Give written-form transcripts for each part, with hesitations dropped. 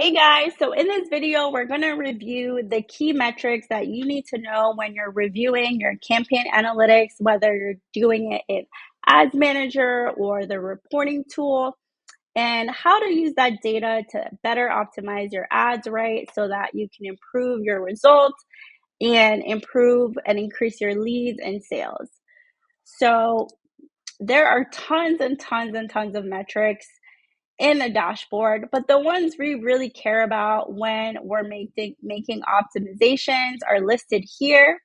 Hey guys, so in this video, we're going to review the key metrics that you need to know when you're reviewing your campaign analytics, whether you're doing it in Ads Manager or the reporting tool, and how to use that data to better optimize your ads, right? So that you can improve your results and improve and increase your leads and sales. So there are tons and tons and tons of metrics in the dashboard, but the ones we really care about when we're making optimizations are listed here.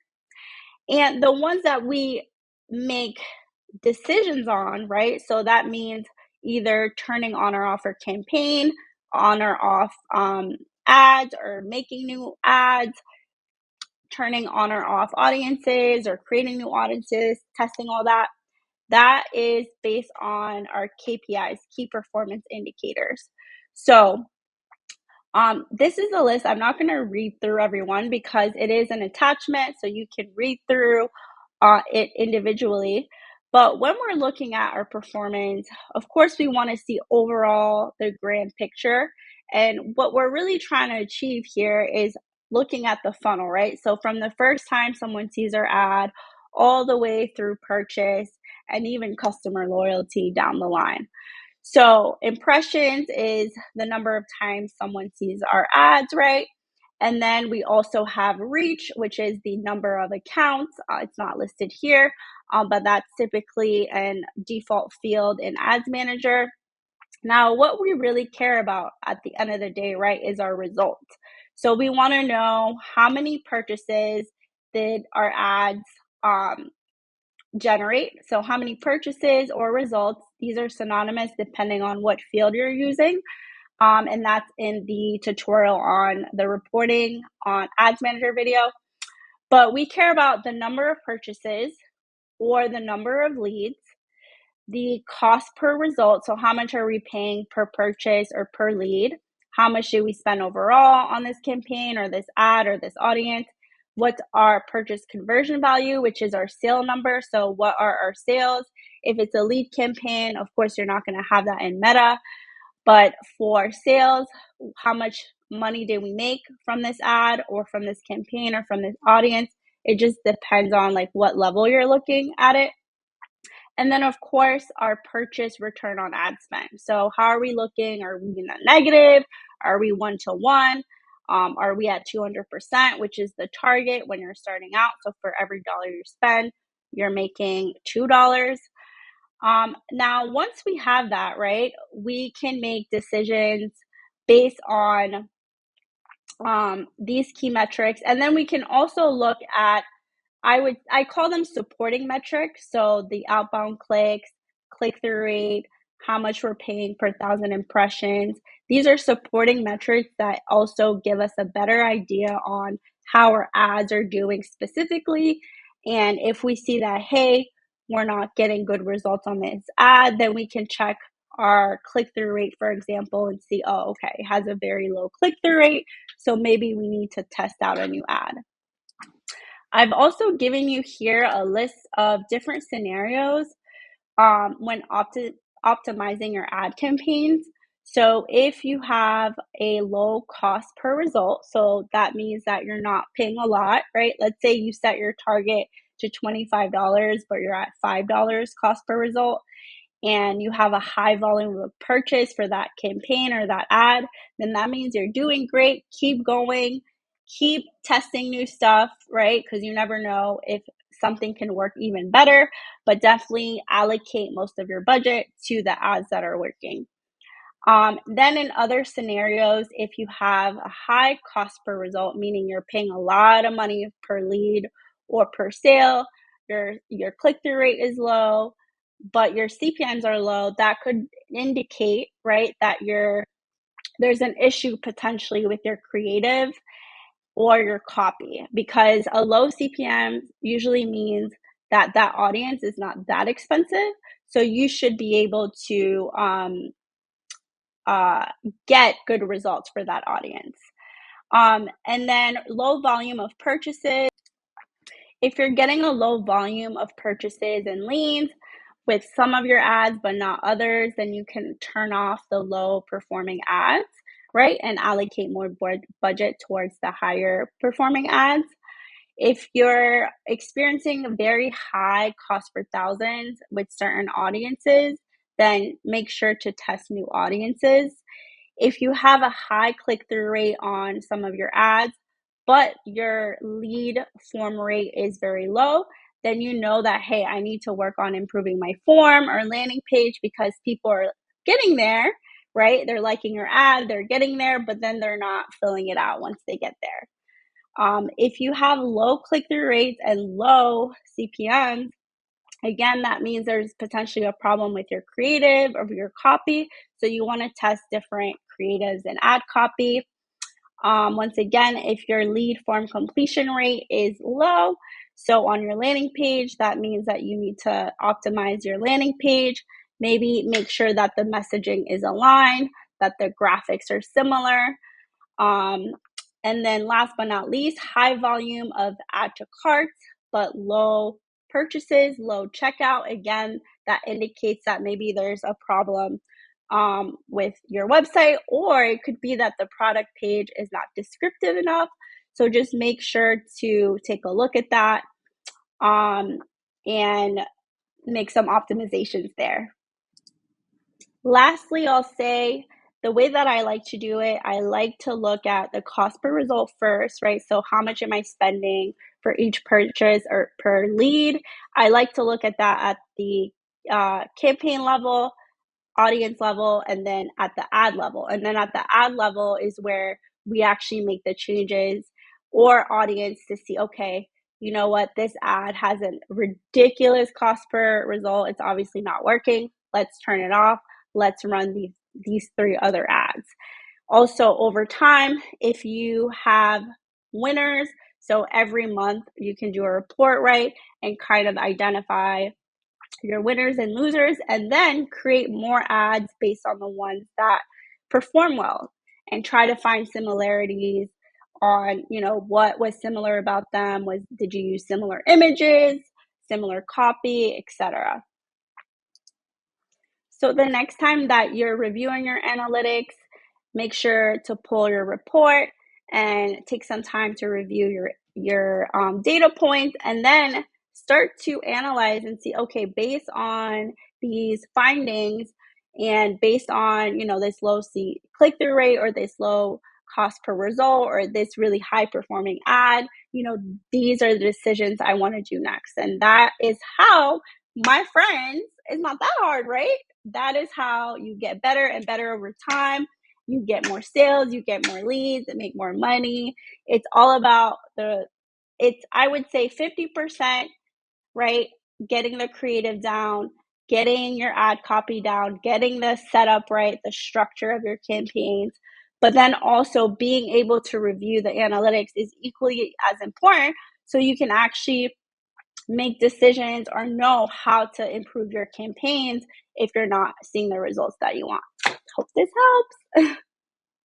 And the ones that we make decisions on, right? So that means either turning on or off our campaign, on or off ads, or making new ads, turning on or off audiences, or creating new audiences, testing all that. That is based on our KPIs, key performance indicators. So this is a list. I'm not going to read through everyone because it is an attachment, so you can read through it individually. But when we're looking at our performance, of course, we want to see overall the grand picture. And what we're really trying to achieve here is looking at the funnel, right? So from the first time someone sees our ad all the way through purchase and even customer loyalty down the line. So impressions is the number of times someone sees our ads, right? And then we also have reach, which is the number of accounts. It's not listed here, but that's typically an default field in Ads Manager. Now, what we really care about at the end of the day, right, is our results. So we want to know how many purchases did our ads generate. So how many purchases or results, these are synonymous depending on what field you're using. And that's in the tutorial on the reporting on Ads Manager video. But we care about the number of purchases or the number of leads, the cost per result. So how much are we paying per purchase or per lead? How much do we spend overall on this campaign or this ad or this audience? What's our purchase conversion value, which is our sale number? So what are our sales? If it's a lead campaign, of course, you're not going to have that in Meta. But for sales, how much money did we make from this ad or from this campaign or from this audience? It just depends on like what level you're looking at it. And then, of course, our purchase return on ad spend. So how are we looking? Are we in the negative? Are we 1-to-1? Are we at 200%, which is the target when you're starting out? So for every dollar you spend, you're making $2. Now, once we have that, right, we can make decisions based on these key metrics. And then we can also look at I call them supporting metrics. So the outbound clicks, click-through rate, how much we're paying per 1,000 impressions. These are supporting metrics that also give us a better idea on how our ads are doing specifically. And if we see that, hey, we're not getting good results on this ad, then we can check our click-through rate, for example, and see, oh, okay, it has a very low click-through rate. So maybe we need to test out a new ad. I've also given you here a list of different scenarios when optimizing your ad campaigns. So if you have a low cost per result, so that means that you're not paying a lot, right? Let's say you set your target to $25, but you're at $5 cost per result, and you have a high volume of purchase for that campaign or that ad, then that means you're doing great. Keep going, keep testing new stuff, right? Because you never know if something can work even better, but definitely allocate most of your budget to the ads that are working. Then in other scenarios, if you have a high cost per result, meaning you're paying a lot of money per lead or per sale, your click-through rate is low, but your CPMs are low, that could indicate, right, that there's an issue potentially with your creative or your copy, because a low CPM usually means that that audience is not that expensive. So you should be able to get good results for that audience. And then low volume of purchases. If you're getting a low volume of purchases and leads with some of your ads but not others, then you can turn off the low performing ads. right? And allocate more budget towards the higher performing ads. If you're experiencing a very high cost per thousands with certain audiences, then make sure to test new audiences. If you have a high click through rate on some of your ads, but your lead form rate is very low, then you know that, hey, I need to work on improving my form or landing page because people are getting there, right? They're liking your ad, they're getting there, but then they're not filling it out once they get there. If you have low click through rates and low CPMs, again, that means there's potentially a problem with your creative or your copy. So you want to test different creatives and ad copy. Once again, if your lead form completion rate is low, so on your landing page, that means that you need to optimize your landing page. Maybe make sure that the messaging is aligned, that the graphics are similar. And then last but not least, high volume of add to carts, but low purchases, low checkout. Again, that indicates that maybe there's a problem with your website, or it could be that the product page is not descriptive enough. So just make sure to take a look at that and make some optimizations there. Lastly, I'll say the way that I like to do it, I like to look at the cost per result first, right? So how much am I spending for each purchase or per lead? I like to look at that at the campaign level, audience level, and then at the ad level. And then at the ad level is where we actually make the changes or audience to see, okay, you know what, this ad has a ridiculous cost per result. It's obviously not working. Let's turn it off. Let's run these 3 other ads. Also, over time, if you have winners, so every month you can do a report, right, and kind of identify your winners and losers, and then create more ads based on the ones that perform well and try to find similarities on, what was similar about them. Did you use similar images, similar copy, etc. So the next time that you're reviewing your analytics, make sure to pull your report and take some time to review your data points, and then start to analyze and see, okay, based on these findings and based on this low click-through rate or this low cost per result or this really high performing ad, these are the decisions I want to do next. And that is how, my friends, it's not that hard, right? That is how you get better and better over time. You get more sales, you get more leads, and make more money. It's all about I would say 50%, right? Getting the creative down, getting your ad copy down, getting the setup right, the structure of your campaigns. But then also being able to review the analytics is equally as important. So you can actually make decisions or know how to improve your campaigns if you're not seeing the results that you want. Hope this helps.